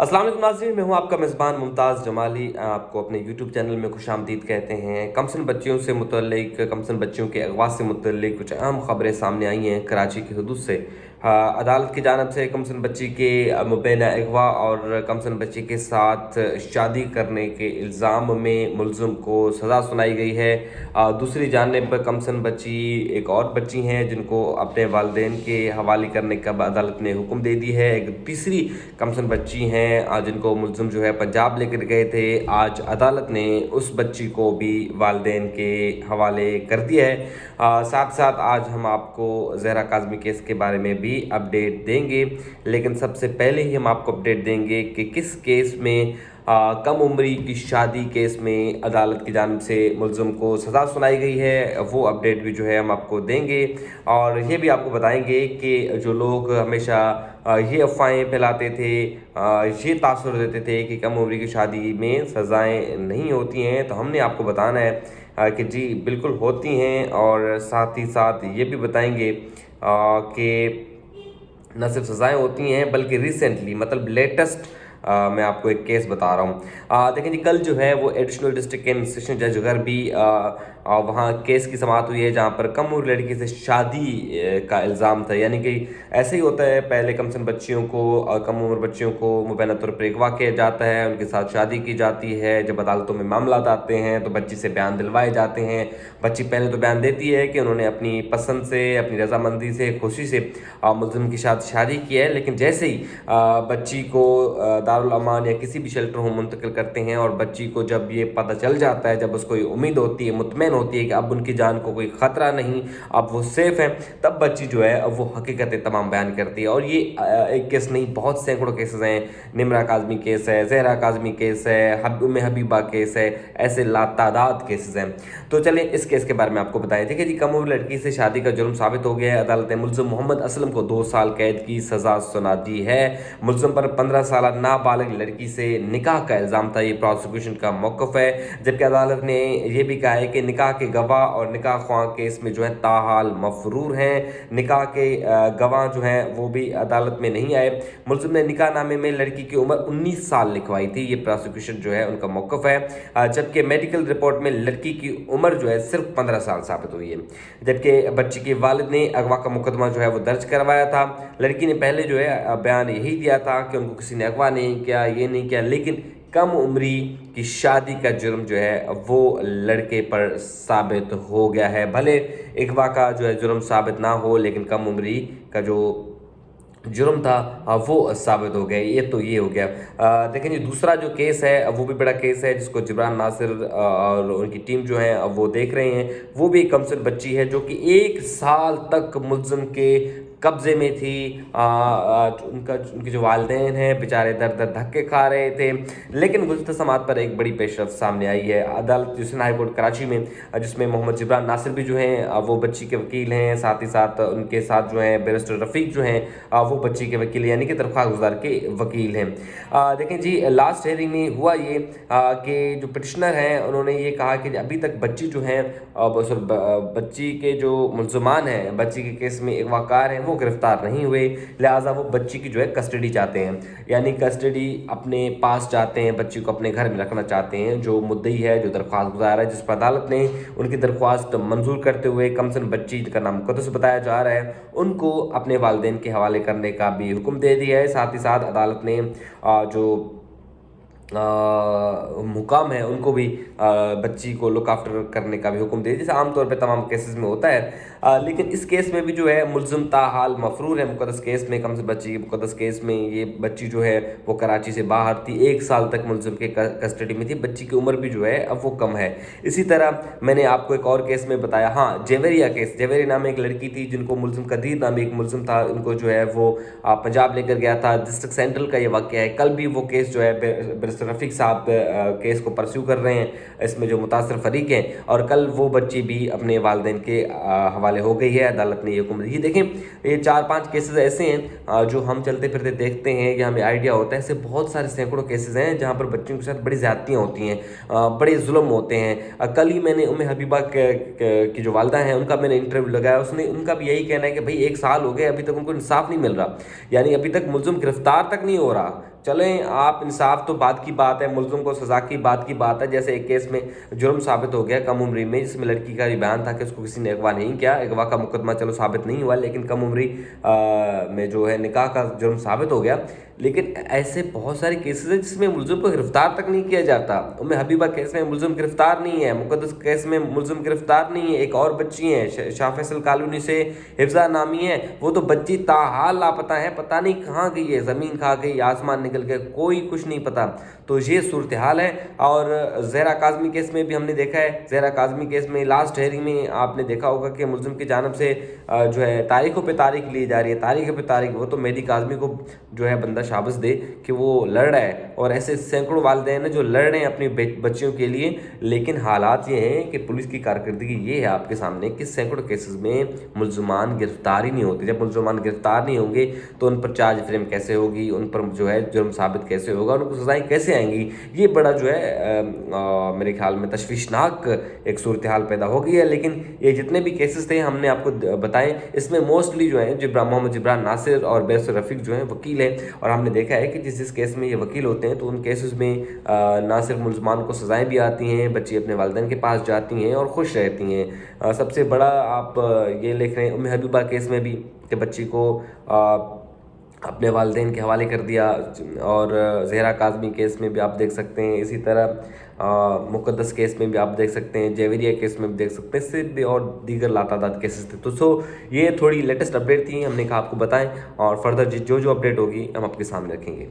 अस्सलाम वालेकुम नाज़रीन, मैं हूं आपका मेज़बान मुमताज़ जमाली। आपको अपने यूट्यूब चैनल में खुशामदीद कहते हैं। कमसिन बच्चियों से मुतल्लिक़, कमसिन बच्चियों के अगवा से मुतल्लिक़ कुछ अहम ख़बरें सामने आई हैं कराची की हदूद से। अदालत की जानिब से कमसिन बच्ची के मुबैना अगवा और कमसिन बच्ची के साथ शादी करने के इल्ज़ाम में मुलज़िम को सज़ा सुनाई गई है। दूसरी जानिब कमसिन बच्ची एक और बच्ची हैं जिनको अपने वालिदैन के हवाले करने का अदालत ने हुक्म दे दी है। एक तीसरी कमसिन बच्ची हैं जिनको मुलज़िम जो है पंजाब लेकर गए थे। आज अदालत ने उस बच्ची को भी वालिदैन के हवाले कर दिया है। साथ साथ आज हम आपको ज़हरा काज़मी केस के बारे में भी अपडेट देंगे, लेकिन सबसे पहले ही हम आपको अपडेट देंगे कि किस केस में कम उम्री की शादी केस में अदालत की जानिब से मुलज़िम को सज़ा सुनाई गई है। वो अपडेट भी जो है हम आपको देंगे और ये भी आपको बताएंगे कि जो लोग हमेशा ये अफवाहें फैलाते थे, ये तासुर देते थे कि कम उम्री की शादी में सज़ाएं नहीं होती हैं, तो हमने आपको बताना है कि जी बिल्कुल होती हैं। और साथ ही साथ ये भी बताएंगे कि न सिर्फ सज़ाएँ होती हैं बल्कि रिसेंटली मतलब लेटेस्ट मैं आपको एक केस बता रहा हूँ। देखें जी, कल जो है वो एडिशनल डिस्ट्रिक्ट एंड सेशन जज घर भी वहाँ केस की समाअत हुई है जहाँ पर कम उम्र लड़की से शादी का इल्ज़ाम था। यानी कि ऐसे ही होता है, पहले कमसिन बच्चियों को कम उम्र बच्चियों को मुबैना तौर पर अगवा किया जाता है, उनके साथ शादी की जाती है। जब अदालतों में मामला आते हैं तो बच्ची से बयान दिलवाए जाते हैं। बच्ची पहले तो बयान देती है कि उन्होंने अपनी पसंद से, अपनी रजामंदी से, खुशी से मुलज़िम के साथ शादी की है, लेकिन जैसे ही बच्ची को दारुल अमान या किसी भी शेल्टर होम मुंतकिल करते हैं और बच्ची को जब ये पता चल जाता है, जब उसको ये उम्मीद होती है, मुतमैन होती है कि अब उनकी जान को कोई ख़तरा नहीं, अब वो सेफ़ हैं, तब बच्ची जो है अब वो हकीकतें तमाम बयान करती है। और ये एक केस नहीं, बहुत सैकड़ों केसेस हैं। निमरा काज़मी केस है, ज़हरा काज़मी केस है, उम्मे हबीबा केस है, ऐसे लातादाद केसेस हैं। तो चलें इस केस के बारे में आपको बताएं। देखिए जी, कम उम्र लड़की से शादी का जुर्म साबित हो गया है। अदालत ने मुलज़िम मोहम्मद असलम को 2 साल कैद की सज़ा सुना दी है। मुलज़िम पर 15 साल नाबालिग लड़की से निकाह का इल्ज़ाम था। ये प्रोसिक्यूशन का मौक़िफ़ है, जबकि अदालत ने यह भी कहा है कि निकाह के गवाह और निकाह ख्वाह केस में जो है ताहाल मफरूर हैं। निकाह के गवाह जो हैं वो भी अदालत में नहीं आए। मुलज़िम ने निकाह नामे में लड़की की उम्र 19 साल लिखवाई थी। ये प्रोसिक्यूशन जो है उनका मौक़िफ़ है, जबकि मेडिकल रिपोर्ट में लड़की की उम्र जो है सिर्फ 15 साल साबित हुई है। जबकि बच्ची के वालिद ने अगवा का मुकदमा जो है वो दर्ज करवाया था। लड़की ने पहले जो है बयान यही दिया था कि उनको किसी ने अगवा नहीं किया, ये नहीं किया, लेकिन कम उम्री की शादी का जुर्म जो है वो लड़के पर साबित हो गया है। भले अगवा का जो है जुर्म साबित ना हो, लेकिन कम उम्री का जो जुर्म था वो साबित हो गया। ये हो गया। देखें जी, दूसरा जो केस है वो भी बड़ा केस है जिसको जिब्रान नासिर और उनकी टीम जो है वो देख रहे हैं। वो भी एक कमसिन बच्ची है जो कि 1 साल तक मुलज़िम के कब्ज़े में थी। उनके जो वालिदैन हैं बेचारे दर दर धक्के खा रहे थे, लेकिन गुज़िश्ता समाअत पर एक बड़ी पेशरफ़्त सामने आई है। अदालत हुसैन हाई कोर्ट कराची में, जिसमें मोहम्मद जिब्रान नासिर भी जो हैं वो बच्ची के वकील हैं, साथ ही साथ उनके साथ जो हैं बैरिस्टर रफ़ीक जो हैं वो बच्ची के वकील, यानी कि दरख्वास्त गुजार के वकील हैं। देखें जी, लास्ट हेयरिंग में हुआ ये कि जो पिटिशनर हैं उन्होंने ये कहा कि अभी तक बच्ची जो है बच्ची के जो मुलज़मान हैं, बच्ची के केस में अगवाकार हैं, वो गिरफ्तार नहीं हुए, लिहाजा वो बच्ची की जो है कस्टडी चाहते हैं। यानी कस्टडी अपने पास चाहते हैं, बच्ची को अपने घर में रखना चाहते हैं। जो मुद्दई है, जो दरख्वास्त गुजार है, जिस पर अदालत ने उनकी दरख्वास्त मंजूर करते हुए कमसिन बच्ची जिनका नाम मुक़द्दस बताया जा रहा है उनको अपने वालिदैन के हवाले करने का भी हुक्म दे दिया है। साथ ही साथ अदालत ने जो हुकाम है उनको भी बच्ची को लुक आफ्टर करने का भी हुक्म दे, जैसे आमतौर पे तमाम केसेस में होता है। लेकिन इस केस में भी जो है मुलज़िम ताहाल मफरूर है। मुक़द्दस केस में, कमसिन बच्ची के मुक़द्दस केस में ये बच्ची जो है वो कराची से बाहर थी, 1 साल तक मुलज़िम के कस्टडी में थी। बच्ची की उम्र भी जो है अब वो कम है। इसी तरह मैंने आपको एक और केस में बताया, हाँ, जेवेरिया केस। जेवेरिया नाम एक लड़की थी जिनको मुलज़िम कदीर नाम एक मुलज़िम था, उनको जो है वो पंजाब लेकर गया था। डिस्ट्रिक्ट सेंट्रल का ये वाक़या है। कल भी वो केस जो है रफ़ीक साहब केस को परस्यू कर रहे हैं, इसमें जो मुतासर फरीक हैं, और कल वो बच्ची भी अपने वालिदैन के हवाले हो गई है। अदालत ने ये हुक्म दी। देखें, ये 4-5 केसेस ऐसे हैं जो हम चलते फिरते देखते हैं या हमें आइडिया होता है। ऐसे बहुत सारे सैकड़ों केसेस हैं जहाँ पर बच्चों के साथ बड़ी ज़्यादतियाँ होती हैं, बड़े जुल्म होते हैं। कल ही मैंने उम्मे हबीबा की जो वालदा हैं उनका मैंने इंटरव्यू लगाया, उनका भी यही कहना है कि भाई 1 साल हो गए, अभी तक उनको इंसाफ नहीं मिल रहा। यानी अभी तक मुलज़िम गिरफ्तार तक नहीं हो रहा, चलें, आप इंसाफ तो बात की बात है, मुल्ज़िम को सज़ा की बात है। जैसे एक केस में जुर्म साबित हो गया कम उम्री में, जिसमें लड़की का ये बयान था कि उसको किसी ने अगवा नहीं किया। अगवा का मुकदमा चलो साबित नहीं हुआ, लेकिन कम उम्री में जो है निकाह का जुर्म साबित हो गया। लेकिन ऐसे बहुत सारे केसेस हैं जिसमें मुल्ज़िम को गिरफ्तार तक नहीं किया जाता। उम्मे हबीबा केस में मुल्ज़िम गिरफ्तार नहीं है, मुक़द्दस केस में मुल्ज़िम गिरफ्तार नहीं है। एक और बच्ची है शाह फैसल कॉलोनी से, हिफ्ज़ा नामी है, वो तो बच्ची ताहाल लापता है, पता नहीं कहाँ गई है, ज़मीन खा गई, आसमान निकल गया, कोई कुछ नहीं पता। तो ये सूरत हाल है। और ज़हरा काज़मी केस में भी हमने देखा है, ज़हरा काज़मी केस में लास्ट हेयरिंग में आपने देखा होगा कि मुल्ज़िम की जानब से जो है तारीखों पे तारीख ली जा रही है, तारीख पे तारीख। वो तो मेहदी काज़मी को जो है बंदा शाबाश दे कि वो लड़ रहा है, और ऐसे सैकड़ों वालिदैन हैं जो लड़ रहे हैं अपनी बच्चियों के लिए। लेकिन हालात ये हैं कि पुलिस की कारकर्दगी ये है आपके सामने कि सैकड़ों केसेस में मुल्ज़मान गिरफ्तार ही नहीं होते। जब मुल्ज़मान गिरफ्तार नहीं होंगे तो उन पर चार्ज फ्रेम कैसे होगी, उन पर जो है जुर्म साबित कैसे होगा, उनको सज़ाएँ कैसे आएंगी। ये बड़ा जो है मेरे ख्याल में तशवीशनाक एक सूरत हाल पैदा हो गई है। लेकिन ये जितने भी केसेस थे हमने आपको बताएं, इसमें मोस्टली जो है मोहम्मद जिब्रान नासिर और बैसर रफ़ीक जो हैं वकील हैं, और हमने देखा है कि जिस केस में ये वकील होते हैं तो उन केसेस में ना सिर्फ मुल्ज़मान को सज़ाएँ भी आती हैं, बच्ची अपने वालिदैन के पास जाती हैं और खुश रहती हैं। सबसे बड़ा आप ये लिख रहे हैं उम्मे हबीबा केस में भी कि बच्ची को अपने वालिदैन के हवाले कर दिया, और ज़हरा काज़मी केस में भी आप देख सकते हैं। इसी तरह मुक़द्दस केस में भी आप देख सकते हैं, जेवरिया केस में भी देख सकते हैं, इससे भी और दीगर लातादाद केसेस थे। तो ये थोड़ी लेटेस्ट अपडेट थी, हमने कहा आपको बताएं, और फर्दर जो अपडेट होगी हम आपके सामने रखेंगे।